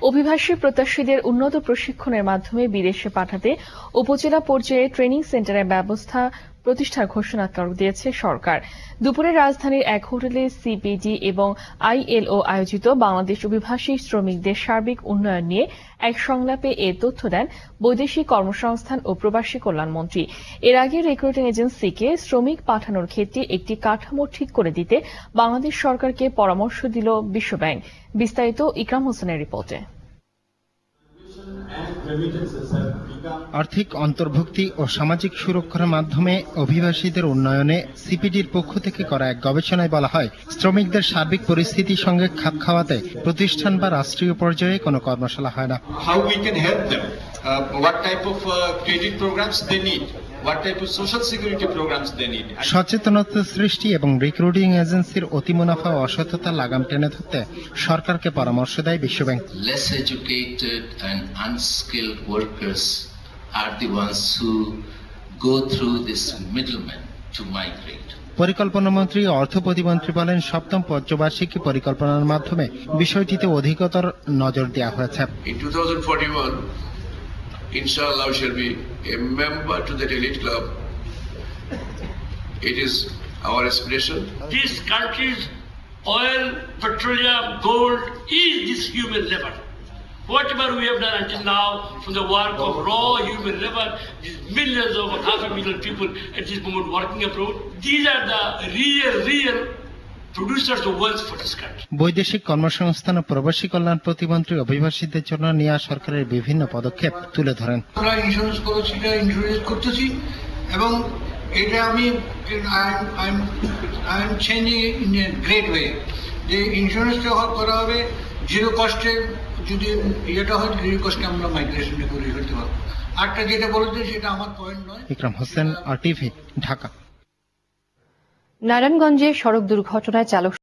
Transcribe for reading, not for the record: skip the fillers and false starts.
অভিবাসী প্রত্যাশীদের উন্নত প্রশিক্ষণের মাধ্যমে বিদেশে পাঠাতে উপজেলা পর্যায়ে ট্রেনিং সেন্টারের ব্যবস্থা প্রতিষ্ঠার ঘোষণা দিয়েছে সরকার। দুপুরে রাজধানীর এক হোটেলে সিপিডি এবং আইএলও আয়োজিত বাংলাদেশ অভিবাসী শ্রমিকদের সার্বিক উন্নয়ন নিয়ে এক সংলাপে এ তথ্য দেন বৈদেশিক কর্মসংস্থান ও প্রবাসী কল্যাণ মন্ত্রী। এর আগে রিক্রুটিং এজেন্সিকে শ্রমিক পাঠানোর ক্ষেত্রে একটি কাঠামো ঠিক করে দিতে বাংলাদেশ সরকারকে পরামর্শ দিল বিশ্বব্যাংক। বিস্তারিত ইকরাম হোসেনের রিপোর্টে। আর্থিক অন্তর্ভুক্তি ও সামাজিক সুরক্ষার মাধ্যমে অভিবাসীদের উন্নয়নে সিপিডির পক্ষ থেকে করা এক গবেষণায় বলা হয়, শ্রমিকদের সার্বিক পরিস্থিতির সঙ্গে খাপ খাওয়াতে প্রতিষ্ঠান বা রাষ্ট্রীয় পর্যায়ে কোনো কর্মশালা হয় না। How we can help them, what type of credit programs they need, what type of social security programs they need. সচেতনতা সৃষ্টি এবং রিক্রুটিং এজেন্সির অতিমুনাফা ও অসততা লাগাম টেনে ধরতে সরকারকে পরামর্শ দেয় বিশ্বব্যাংক। Less educated and unskilled workers are the ones who go through this middleman to migrate. পরিকল্পনা মন্ত্রী ও অর্থ প্রতিমন্ত্রী বলেন, সপ্তম পঞ্চবার্ষিকী পরিকল্পনার মাধ্যমে বিষয়টিতে অধিকতর নজর দেওয়া হয়েছে। In 2041, inshallah, we shall be a member to that elite club. It is our aspiration. This country's oil, petroleum, gold is this human labor. Whatever we have done until now from the work of raw human labor, these millions of 500,000 people at this moment working abroad, these are the real producers of wealth for this country. বৈদেশিক কর্মসংস্থান ও প্রবাসী কল্যাণ প্রতিমন্ত্রী অভিবাসীদের জন্য নেওয়া সরকারের বিভিন্ন পদক্ষেপ তুলে ধরেন। আমরা ইন্স্যুরেন্স পলিসিটা ইন্ট্রোডিউস করতেছি এবং এটা আমি I am changing in a great way, যে ইন্স্যুরেন্সটা করা হবে জিরো কস্টে। যদি এটা হয় জিরো কস্টে আমরা মাইগ্রেশনটা করে ফেলতে পারবো। আরটা যেটা বলেছে সেটা আমার পয়েন্ট নয়। ইকরাম হোসেন, RTV, ঢাকা। নারায়ণগঞ্জে সড়ক দুর্ঘটনায় চালক